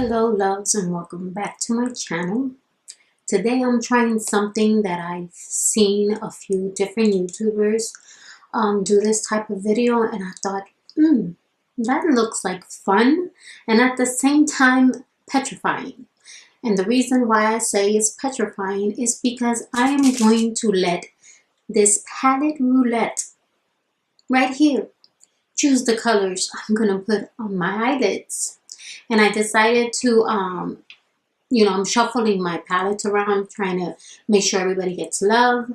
Hello loves and welcome back to my channel. Today I'm trying something that I've seen a few different YouTubers do this type of video, and I thought, that looks like fun and at the same time petrifying. And the reason why I say it's petrifying is because I am going to let this palette Roulette right here choose the colors I'm gonna put on my eyelids. And I decided to, I'm shuffling my palettes around, trying to make sure everybody gets love.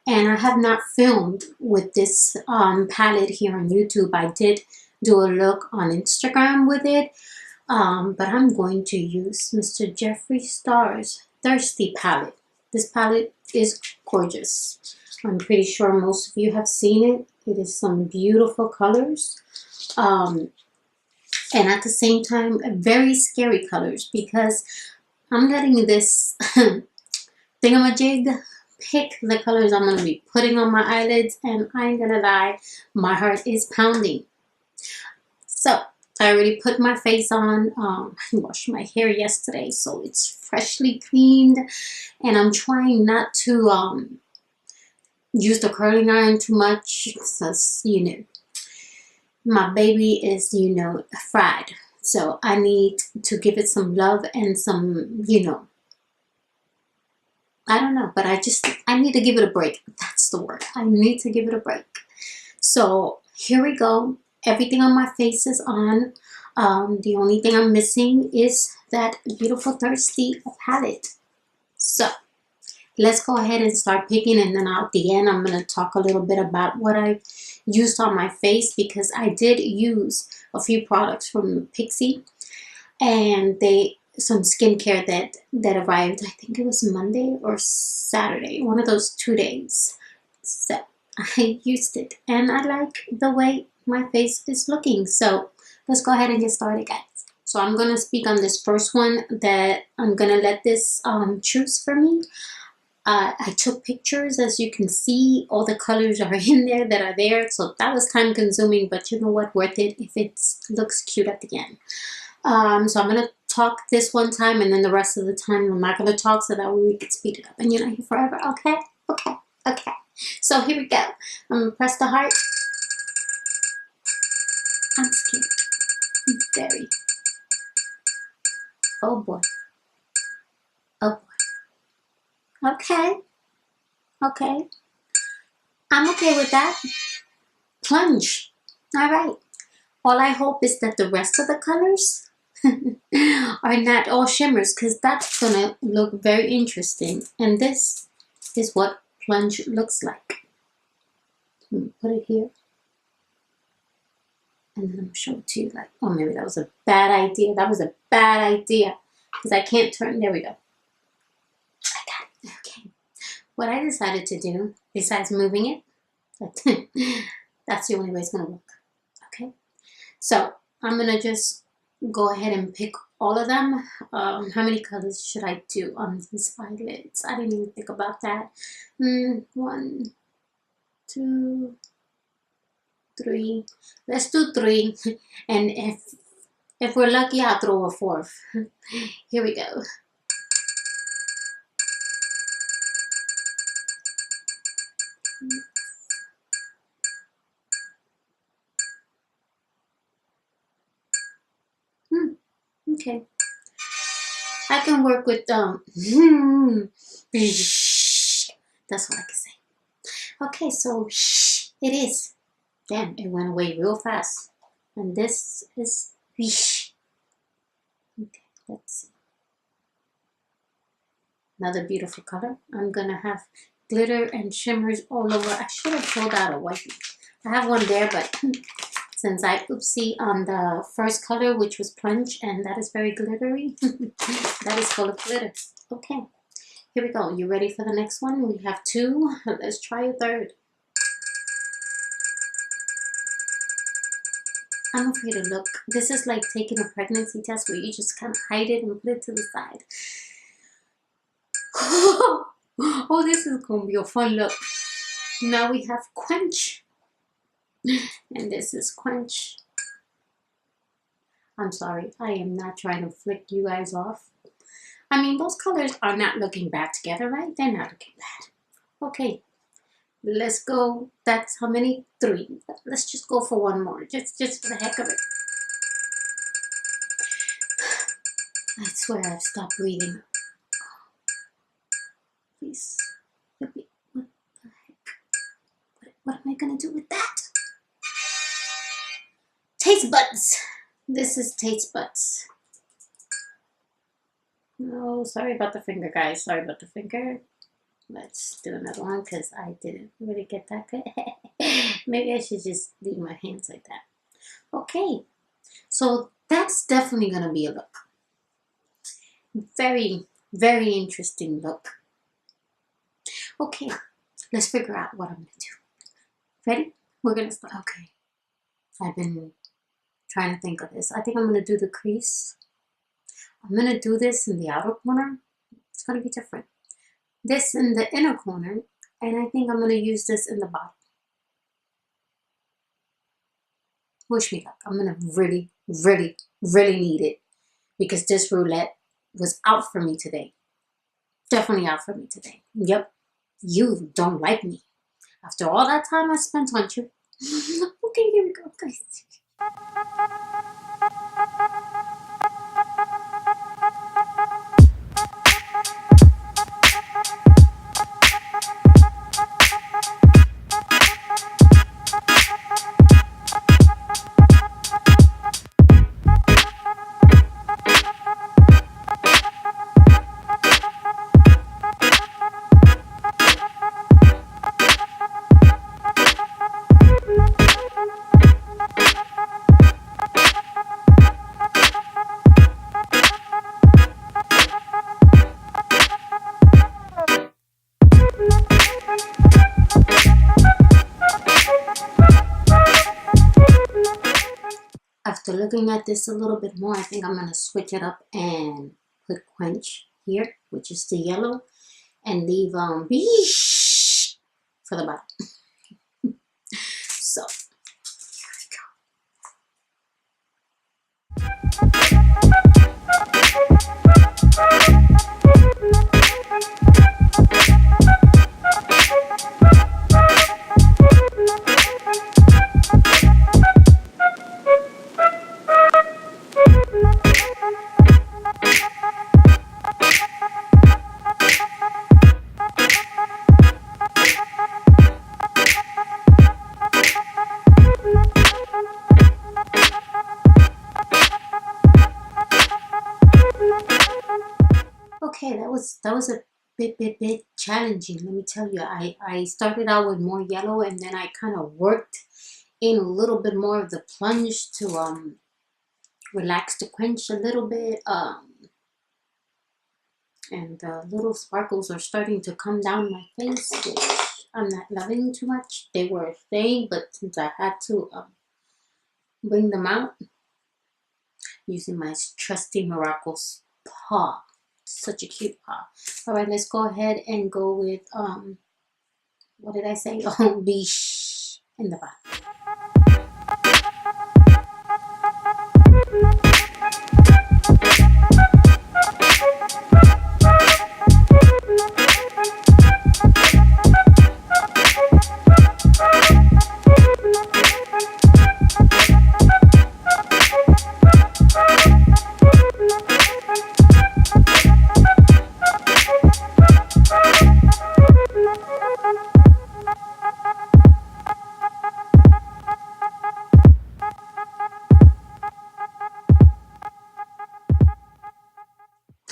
And I have not filmed with this palette here on YouTube. I did do a look on Instagram with it, but I'm going to use Mr. Jeffree Star's Thirsty palette. This palette is gorgeous. I'm pretty sure most of you have seen it. It is some beautiful colors. And at the same time, very scary colors, because I'm letting this thingamajig pick the colors I'm going to be putting on my eyelids, and I ain't gonna lie, my heart is pounding. So, I already put my face on. I washed my hair yesterday, so it's freshly cleaned, and I'm trying not to use the curling iron too much, because, my baby is, fried. So I need to give it some love and some, I don't know, but I need to give it a break. That's the word. I need to give it a break. So here we go. Everything on my face is on. The only thing I'm missing is that beautiful Thirsty palette. So let's go ahead and start picking, and then at the end I'm going to talk a little bit about what I've used on my face, because I did use a few products from Pixie, and some skincare that arrived, I think it was Monday or Saturday, one of those 2 days. So I used it, and I like the way my face is looking. So let's go ahead and get started, guys. So I'm going to speak on this first one that I'm going to let this choose for me. I took pictures, as you can see. All the colors are in there that are there, so that was time consuming, but you know what, worth it if it looks cute at the end. So I'm going to talk this one time, and then the rest of the time I'm not going to talk, so that way we can speed it up and you're not here forever. Okay. So here we go. I'm going to press the heart. I'm scared. I'm very. Oh boy. Okay. I'm okay with that. Plunge. All right. All I hope is that the rest of the colors are not all shimmers, because that's going to look very interesting. And this is what plunge looks like. Put it here. And then I'm going to show it to you. Oh, maybe that was a bad idea. Because I can't turn. There we go. I got it. Okay. What I decided to do, besides moving it, that's the only way it's going to look. Okay. So I'm going to just go ahead and pick all of them. How many colors should I do on these eyelids? I didn't even think about that. 1, 2, 3. Let's do 3. And if we're lucky, I'll throw a 4th. Here we go. Okay. I can work with that's what I can say. Okay, so it is. Damn, it went away real fast. And this is okay, let's see. Another beautiful color. I'm gonna have glitter and shimmers all over. I should have pulled out a whitey. I have one there, but since I oopsie on the first color, which was plunge, and that is very glittery, that is full of glitter. Okay, here we go. You ready for the next one? We have 2. Let's try a 3rd. I'm afraid to look. This is like taking a pregnancy test where you just kind of hide it and put it to the side. Oh, this is going to be a fun look. Now we have Quench. And this is Quench. I'm sorry. I am not trying to flick you guys off. I mean, those colors are not looking bad together, right? They're not looking bad. Okay, let's go. That's how many? 3. Let's just go for one more. Just for the heck of it. I swear I've stopped breathing. Please. What the heck? What am I going to do with that? Taste buds. This is taste buds. No, sorry about the finger, guys. Sorry about the finger. Let's do another one because I didn't really get that good. Maybe I should just leave my hands like that. Okay, so that's definitely going to be a look. Very, very interesting look. Okay, let's figure out what I'm going to do. Ready? We're going to start. Okay, I've been trying to think of this. I think I'm going to do the crease. I'm going to do this in the outer corner. It's going to be different. This in the inner corner. And I think I'm going to use this in the bottom. Wish me luck. I'm going to really, really, really need it. Because this roulette was out for me today. Definitely out for me today. Yep. You don't like me. After all that time I spent on you. Okay, here we go, guys. After looking at this a little bit more, I think I'm going to switch it up and put quench here, which is the yellow, and leave beige for the bottom. So, okay, that was a bit challenging. Let me tell you, I started out with more yellow, and then I kind of worked in a little bit more of the plunge to relax the quench a little bit. And the little sparkles are starting to come down my face, which I'm not loving too much. They were staying, but since I had to bring them out using my trusty Morocco's paw. Such a cute paw. All right, let's go ahead and go with what did I say? Oh, beige in the bottom.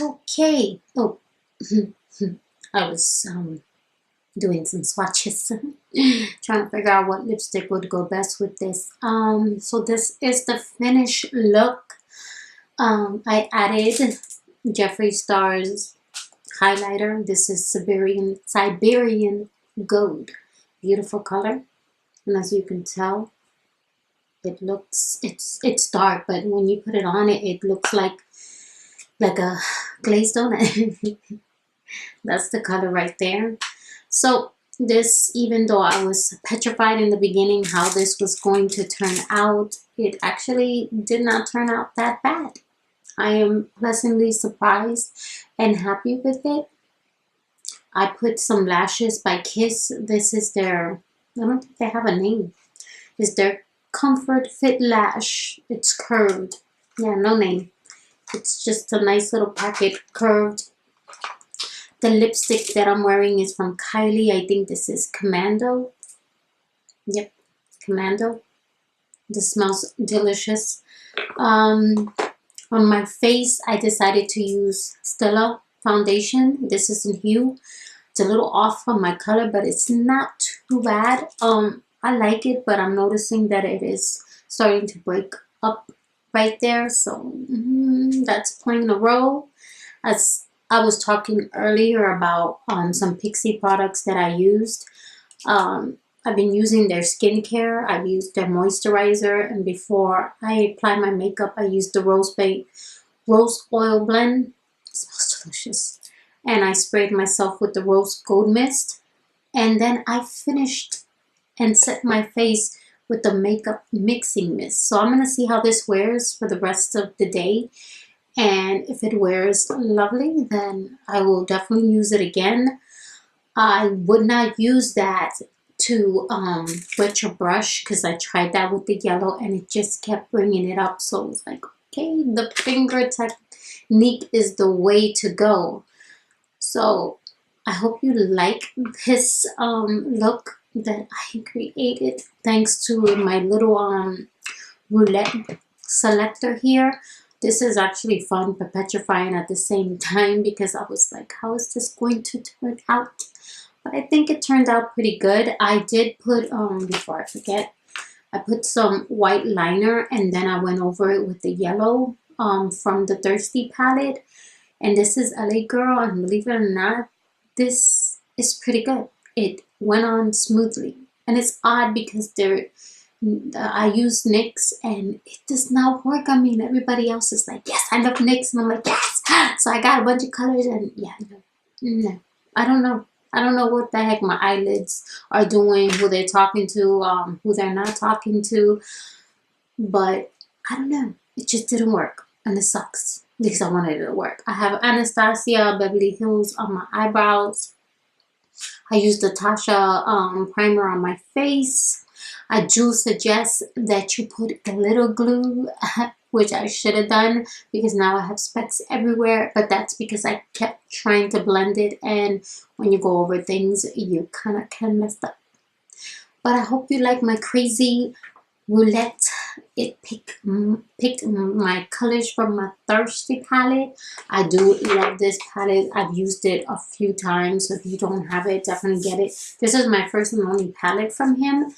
Okay. Oh, I was doing some swatches, trying to figure out what lipstick would go best with this. So this is the finished look. I added Jeffree Star's highlighter. This is Siberian Gold. Beautiful color, and as you can tell, it looks it's dark, but when you put it on, it looks like a glazed donut. That's the color right there. So This, even though I was petrified in the beginning how this was going to turn out, it actually did not turn out that bad. I am pleasantly surprised and happy with it. I put some lashes by Kiss. This is their, I don't think they have a name. It's their Comfort Fit Lash. It's curved. Yeah, no name. It's just a nice little packet, curved. The lipstick that I'm wearing is from Kylie. I think this is Commando. Yep, Commando. This smells delicious. On my face, I decided to use Stila foundation. This is in Hue. It's a little off from my color, but it's not too bad. I like it, but I'm noticing that it is starting to break up right there. So that's playing a role. As I was talking earlier about some Pixie products that I used. I've been using their skincare. I've used their moisturizer, and before I apply my makeup, I use the rose oil blend. It smells delicious. And I sprayed myself with the rose gold mist, and then I finished and set my face with the makeup mixing mist. So I'm gonna see how this wears for the rest of the day. And if it wears lovely, then I will definitely use it again. I would not use that to wet your brush, because I tried that with the yellow and it just kept bringing it up. So I was like, okay, the finger technique is the way to go. So I hope you like this look that I created thanks to my little roulette selector here. This is actually fun but petrifying at the same time, because I was like, how is this going to turn out? But I think it turned out pretty good. I did put, before I forget, I put some white liner, and then I went over it with the yellow from the Thirsty palette. And this is L.A.Girl, and believe it or not, this is pretty good. It went on smoothly. And it's odd because I use NYX and it does not work. I mean, everybody else is like, yes, I love NYX. And I'm like, yes. So I got a bunch of colors, and yeah, no. I don't know. I don't know what the heck my eyelids are doing, who they're talking to, who they're not talking to. But I don't know. It just didn't work. And it sucks because I wanted it to work. I have Anastasia Beverly Hills on my eyebrows. I use the Tatcha primer on my face. I do suggest that you put glitter glue, which I should have done because now I have specks everywhere. But that's because I kept trying to blend it, and when you go over things, you kind of can mess up. But I hope you like my crazy roulette. It picked my colors from my Thirsty palette. I do love this palette. I've used it a few times, so if you don't have it, definitely get it. This is my first and only palette from him,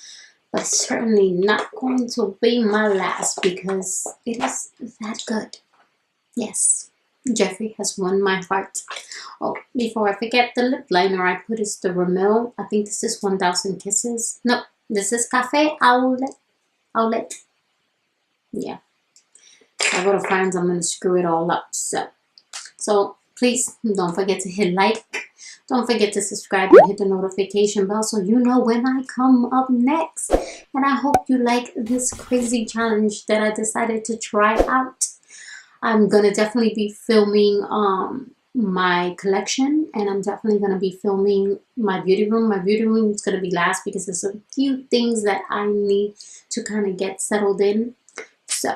but certainly not going to be my last because it is that good. Yes, Jeffree has won my heart. Oh, before I forget, the lip liner I put is the Rimmel. I think this is 1000 Kisses. No, this is Cafe Outlet. Yeah. If I go to friends, I'm going to screw it all up. So please don't forget to hit like. Don't forget to subscribe and hit the notification bell so you know when I come up next. And I hope you like this crazy challenge that I decided to try out. I'm going to definitely be filming my collection, and I'm definitely going to be filming my beauty room. My beauty room is going to be last because there's a few things that I need to kind of get settled in. So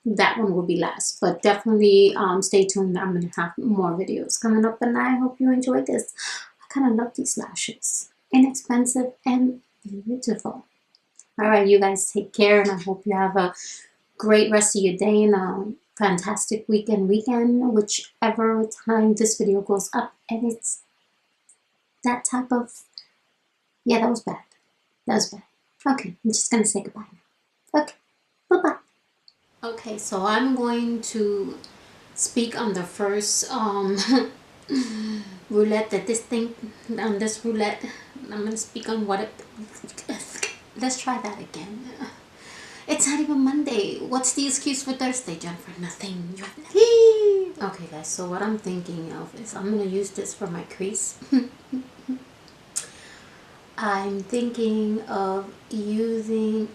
that one will be last, but definitely stay tuned. I'm going to have more videos coming up, and I hope you enjoyed this. I kind of love these lashes. Inexpensive and beautiful. All right, you guys take care, and I hope you have a great rest of your day and a fantastic weekend, whichever time this video goes up. And it's that type of, yeah, that was bad. Okay, I'm just going to say goodbye now. Okay, bye-bye. Okay, so I'm going to speak on the first roulette that this roulette. I'm going to speak on what it, let's try that again. It's not even Monday. What's the excuse for Thursday, Jennifer? Nothing. Okay, guys, so what I'm thinking of is I'm going to use this for my crease. I'm thinking of using